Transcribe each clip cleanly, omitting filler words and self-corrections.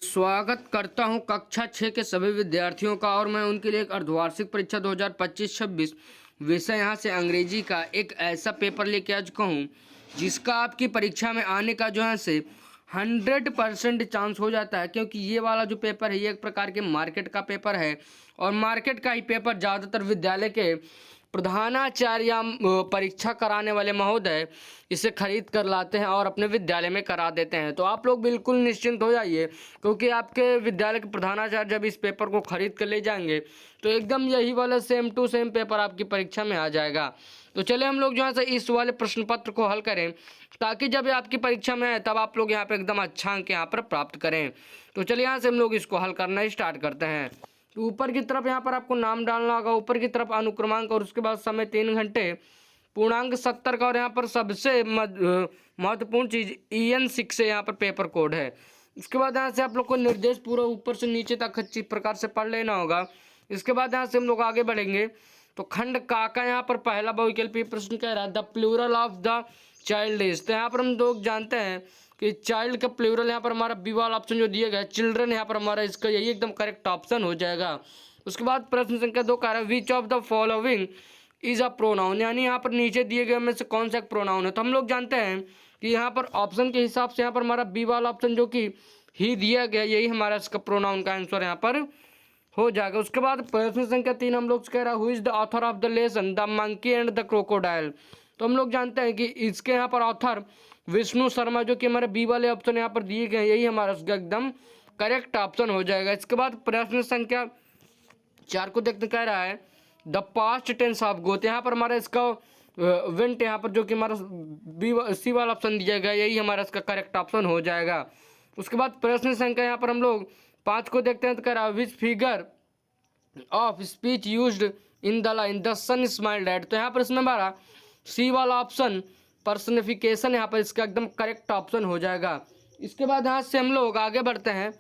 स्वागत करता हूं कक्षा 6 के सभी विद्यार्थियों का। और मैं उनके लिए एक अर्धवार्षिक परीक्षा 2025-26 विषय यहाँ से अंग्रेजी का एक ऐसा पेपर लेके आ चुका हूँ जिसका आपकी परीक्षा में आने का जो है से 100% चांस हो जाता है, क्योंकि ये वाला जो पेपर है ये एक प्रकार के मार्केट का पेपर है। और मार्केट का ही पेपर ज़्यादातर विद्यालय के प्रधानाचार्य या परीक्षा कराने वाले महोदय इसे खरीद कर लाते हैं और अपने विद्यालय में करा देते हैं। तो आप लोग बिल्कुल निश्चिंत हो जाइए, क्योंकि आपके विद्यालय के प्रधानाचार्य जब इस पेपर को खरीद कर ले जाएंगे तो एकदम यही वाला सेम टू सेम पेपर आपकी परीक्षा में आ जाएगा। तो चले हम लोग जो है इस वाले प्रश्न पत्र को हल करें, ताकि जब आपकी परीक्षा में आए तब आप लोग यहाँ पर एकदम अच्छा अंक यहाँ पर प्राप्त करें। तो चलिए यहाँ से हम लोग इसको हल करना स्टार्ट करते हैं। तो ऊपर की तरफ यहाँ पर आपको नाम डालना होगा, ऊपर की तरफ अनुक्रमांक और उसके बाद समय 3 घंटे, पूर्णांक 70 का, और यहाँ पर सबसे महत्वपूर्ण चीज़ EN6 से यहाँ पर पेपर कोड है। इसके बाद यहाँ से आप लोग को निर्देश पूरा ऊपर से नीचे तक अच्छी प्रकार से पढ़ लेना होगा। इसके बाद यहाँ से हम लोग आगे बढ़ेंगे तो खंड का यहाँ पर पहला बहुविकल्पीय प्रश्न कह रहा है the plural of the child is. तो यहाँ पर हम लोग जानते हैं कि चाइल्ड का प्लूरल यहाँ पर हमारा बी वाला ऑप्शन जो दिया गया है चिल्ड्रन, यहाँ पर हमारा इसका यही एकदम करेक्ट ऑप्शन हो जाएगा। उसके बाद प्रश्न संख्या 2 कह रहा है which of the following is a pronoun, यानी यहाँ पर नीचे दिए गए में से कौन सा एक प्रोनाउन है। तो हम लोग जानते हैं कि यहाँ पर ऑप्शन के हिसाब से यहाँ पर हमारा बी वाला ऑप्शन जो कि ही दिया गया यही हमारा इसका प्रोनाउन का आंसर यहाँ पर हो जाएगा। उसके बाद प्रश्न संख्या 3 हम लोग कह रहा है who is the author of the lesson the monkey and the crocodile. तो हम लोग जानते हैं कि इसके यहाँ पर ऑथर विष्णु शर्मा जो कि हमारे बी वाले ऑप्शन यहाँ पर दिए गए यही हमारा उसका एकदम करेक्ट ऑप्शन हो जाएगा। इसके बाद प्रश्न संख्या 4 को देखते कह रहा है the past tense of go. तो यहाँ पर हमारा इसका वेंट यहाँ पर जो कि हमारा सी वाला ऑप्शन दिया गया यही हमारा इसका करेक्ट ऑप्शन हो जाएगा। उसके बाद प्रश्न संख्या यहाँ पर हम लोग 5 को देखते हैं तो कह रहा है which figure of speech used in the line the sun smiled at. तो यहाँ पर इसमें हमारा सी वाला ऑप्शन पर्सनिफिकेशन यहाँ पर इसका एकदम करेक्ट ऑप्शन हो जाएगा। इसके बाद यहाँ से हम लोग आगे बढ़ते हैं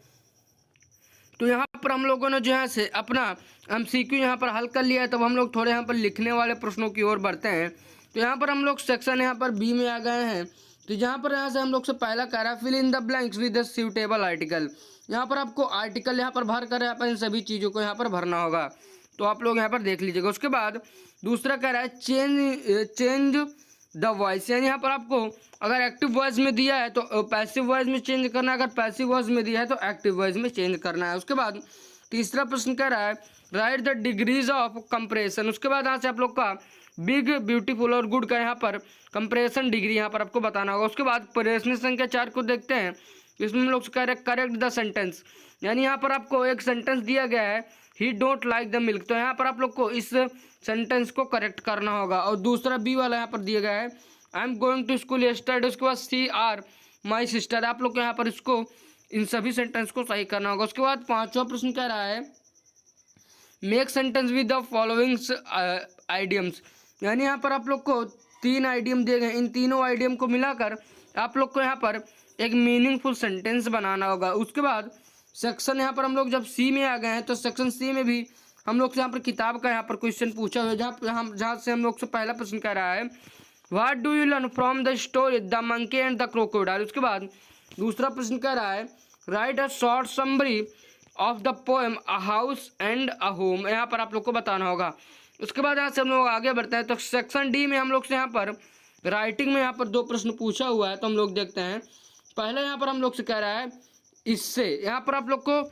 तो यहाँ पर हम लोगों ने जो है से अपना MCQ यहाँ पर हल कर लिया है। तब हम लोग थोड़े यहाँ पर लिखने वाले प्रश्नों की ओर बढ़ते हैं। तो यहाँ पर हम लोग सेक्शन यहाँ पर बी में आ गए हैं। तो यहाँ पर यहाँ से हम लोग से पहला कह रहा है fill in the blanks with the suitable article. यहाँ पर आपको आर्टिकल यहाँ पर भर कर यहाँ पर इन सभी चीज़ों को यहाँ पर भरना होगा। तो आप लोग यहाँ पर देख लीजिएगा। उसके बाद दूसरा कह रहा है चेंज द वॉइस, यानी यहाँ पर आपको अगर एक्टिव वॉइस में दिया है तो पैसिव वॉइस में चेंज करना है, अगर पैसिव वॉइस में दिया है तो एक्टिव वॉइस में चेंज करना है। उसके बाद तीसरा प्रश्न कह रहा है right the degrees of compression. उसके बाद यहाँ से आप लोग का बिग ब्यूटीफुल और गुड का यहाँ पर कंप्रेशन डिग्री यहाँ पर आपको बताना होगा। उसके बाद प्रश्न संख्या 4 को देखते हैं। इसमें हम लोग कह रहे हैं करेक्ट द सेंटेंस, यानी यहाँ पर आपको एक सेंटेंस दिया गया है ही डोंट लाइक द मिल्क। तो यहाँ पर आप लोग को इस सेंटेंस को करेक्ट करना होगा। और दूसरा बी वाला यहाँ पर दिया गया है I am going to school yesterday. उसके बाद सी आर माई सिस्टर, आप लोग को यहाँ पर इसको इन सभी सेंटेंस को सही करना होगा। उसके बाद 5वां प्रश्न कह रहा है make sentence with the followings idioms, यानी यहाँ पर आप लोग को 3 आइडियम दिए गए, इन तीनों आइडियम को मिलाकर आप लोग को यहाँ पर एक मीनिंगफुल सेंटेंस बनाना होगा। उसके बाद सेक्शन यहाँ पर हम लोग जब सी में आ गए हैं तो सेक्शन सी में भी हम लोग से यहाँ पर किताब का यहाँ पर क्वेश्चन पूछा हुआ है, जहाँ से हम लोग से पहला प्रश्न कह रहा है what do you learn from the story the monkey and the crocodile. उसके बाद दूसरा प्रश्न कह रहा है right a short summary of the poem a house and a home, यहाँ पर आप लोग को बताना होगा। उसके बाद यहाँ से हम लोग आगे बढ़ते हैं तो सेक्शन डी में हम लोग से यहाँ पर राइटिंग में यहाँ पर 2 प्रश्न पूछा हुआ है। तो हम लोग देखते हैं पहला यहाँ पर हम लोग से कह रहा है इससे, यहाँ पर आप लोग को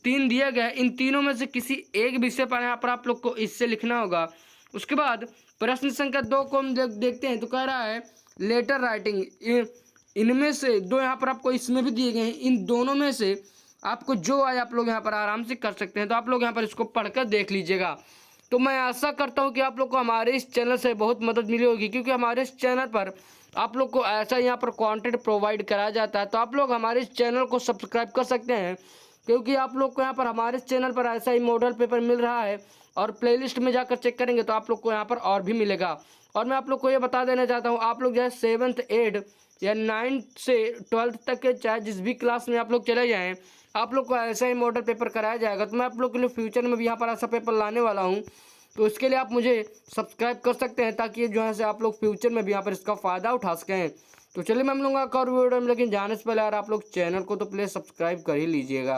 3 दिया गया है, इन तीनों में से किसी एक विषय पर यहाँ पर आप लोग को इससे लिखना होगा। उसके बाद प्रश्न संख्या 2 को हम देखते हैं तो कह रहा है लेटर राइटिंग, इनमें से 2 यहाँ पर आपको इसमें भी दिए गए हैं, इन दोनों में से आपको जो आए आप लोग यहाँ पर आराम से कर सकते हैं। तो आप लोग यहाँ पर इसको पढ़कर देख लीजिएगा। तो मैं आशा करता हूँ कि आप लोग को हमारे इस चैनल से बहुत मदद मिली होगी, क्योंकि हमारे इस चैनल पर आप लोग को ऐसा यहाँ पर कंटेंट प्रोवाइड कराया जाता है। तो आप लोग हमारे इस चैनल को सब्सक्राइब कर सकते हैं, क्योंकि आप लोग को यहाँ पर हमारे इस चैनल पर ऐसा ही मॉडल पेपर मिल रहा है। और प्लेलिस्ट में जाकर चेक करेंगे तो आप लोग को यहाँ पर और भी मिलेगा। और मैं आप लोग को ये बता देना चाहता हूँ आप लोग जो है 7th 8th या 9th से 12th तक के चाहे जिस भी क्लास में आप लोग चले जाएँ आप लोग को ऐसा ही मॉडल पेपर कराया जाएगा। तो मैं आप लोग के लिए फ्यूचर में भी यहाँ पर ऐसा पेपर लाने वाला हूँ। तो इसके लिए आप मुझे सब्सक्राइब कर सकते हैं, ताकि जो है से आप लोग फ्यूचर में भी यहाँ पर इसका फ़ायदा उठा सकें। तो चलिए मैं मिलूंगा एक और वीडियो में, लेकिन जाने से पहले यार आप लोग चैनल को तो प्लीज़ सब्सक्राइब कर ही लीजिएगा।